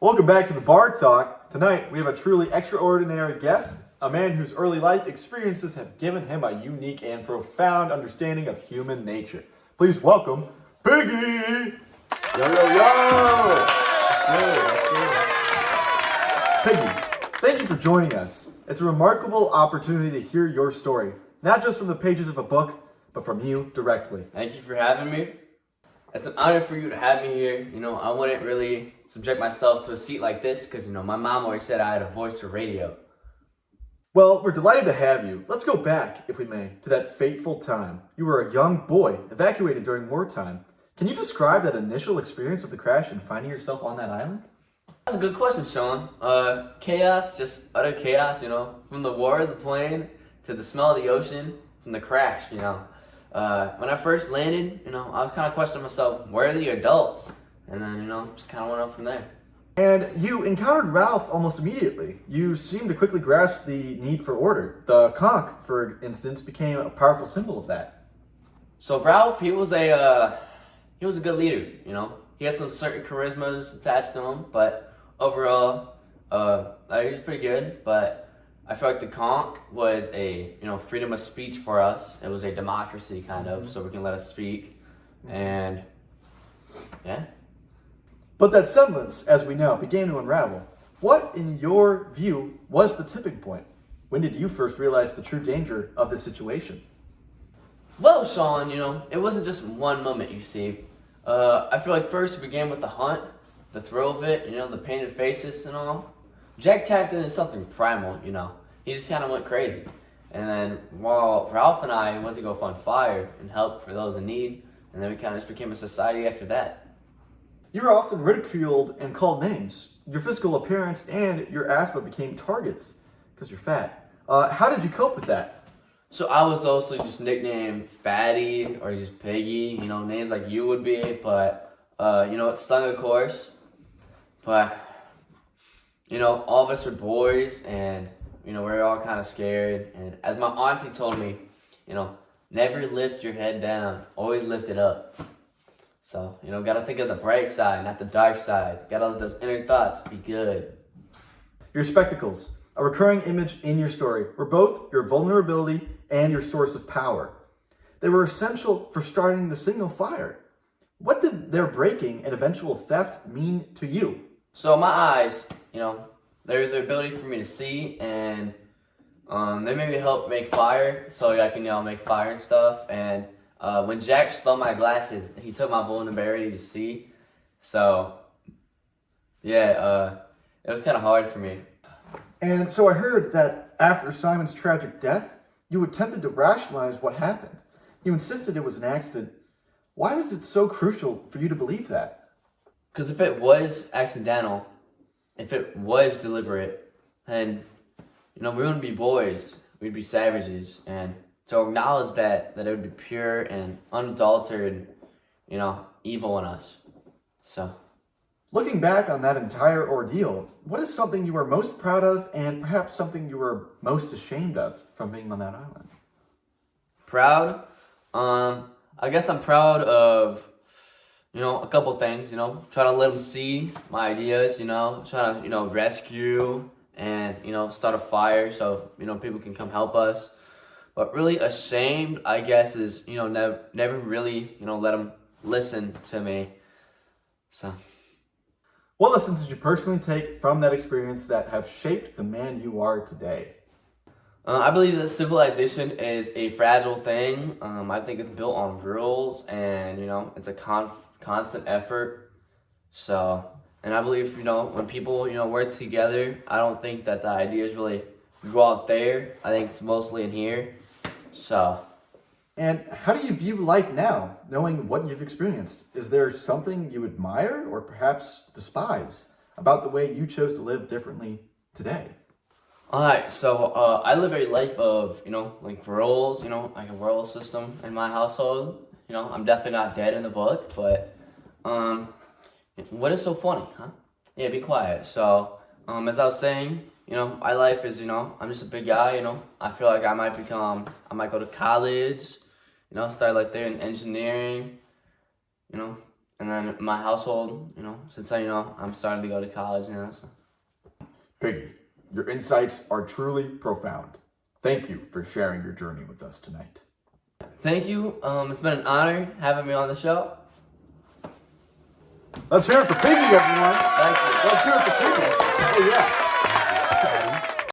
Welcome back to the Bar Talk. Tonight we have a truly extraordinary guest, a man whose early life experiences have given him a unique and profound understanding of human nature. Please welcome Piggy! Yo, yo, yo! Piggy, thank you for joining us. It's a remarkable opportunity to hear your story, not just from the pages of a book, but from you directly. Thank you for having me. It's an honor for you to have me here. I wouldn't really subject myself to a seat like this because, my mom always said I had a voice for radio. Well, we're delighted to have you. Let's go back, if we may, to that fateful time. You were a young boy, evacuated during wartime. Can you describe that initial experience of the crash and finding yourself on that island? That's a good question, Sean. Chaos, just utter chaos, from the war, the plane, to the smell of the ocean, from the crash, When I first landed, I was kind of questioning myself, where are the adults? And then, just kind of went up from there. And you encountered Ralph almost immediately. You seemed to quickly grasp the need for order. The conch, for instance, became a powerful symbol of that. So Ralph, he was a good leader, He had some certain charismas attached to him, but overall, he was pretty good. But I feel like the conch was a, freedom of speech for us. It was a democracy kind of, so we can let us speak. And yeah. But that semblance, as we know, began to unravel. What, in your view, was the tipping point? When did you first realize the true danger of the situation? Well, Sean, it wasn't just one moment, you see. I feel like first it began with the hunt, the thrill of it, the painted faces and all. Jack tapped into something primal, He just kind of went crazy. And then while Ralph and I went to go find fire and help for those in need, and then we kind of just became a society after that. You were often ridiculed and called names. Your physical appearance and your asthma became targets because you're fat. How did you cope with that? So I was also just nicknamed Fatty or just Piggy, names like you would be, but, it stung of course. But, all of us are boys and, we're all kind of scared. And as my auntie told me, never lift your head down, always lift it up. So, gotta think of the bright side, not the dark side. Gotta let those inner thoughts be good. Your spectacles, a recurring image in your story, were both your vulnerability and your source of power. They were essential for starting the signal fire. What did their breaking and eventual theft mean to you? So my eyes, they're the ability for me to see, and they made me help make fire, so I can, make fire and stuff. And when Jack stole my glasses, he took my vulnerability to see. So, yeah, it was kind of hard for me. And so I heard that after Simon's tragic death, you attempted to rationalize what happened. You insisted it was an accident. Why was it so crucial for you to believe that? Because if it was accidental, if it was deliberate, then, we wouldn't be boys. We'd be savages. And to acknowledge that it would be pure and unadulterated, evil in us. So. Looking back on that entire ordeal, what is something you are most proud of and perhaps something you were most ashamed of from being on that island? Proud? I guess I'm proud of, a couple things, trying to let them see my ideas, trying to, rescue and, start a fire so, people can come help us. But really ashamed, I guess, is, never really, let them listen to me. So. What lessons did you personally take from that experience that have shaped the man you are today? I believe that civilization is a fragile thing. I think it's built on rules and, it's a constant effort. So, and I believe, when people, work together, I don't think that the ideas really go out there. I think it's mostly in here. So. And how do you view life now, knowing what you've experienced? Is there something you admire or perhaps despise about the way you chose to live differently today? Alright, so I live a life of, like roles, like a role system in my household. I'm definitely not dead in the book, but what is so funny, huh? Yeah, be quiet. So, as I was saying, my life is, I'm just a big guy, I feel like I might go to college, start like there in engineering, And then my household, you know, since I'm starting to go to college now. So. Piggy, your insights are truly profound. Thank you for sharing your journey with us tonight. Thank you. It's been an honor having me on the show. Let's hear it for Piggy, everyone. Thank you. Let's hear it for Piggy. Oh, yeah.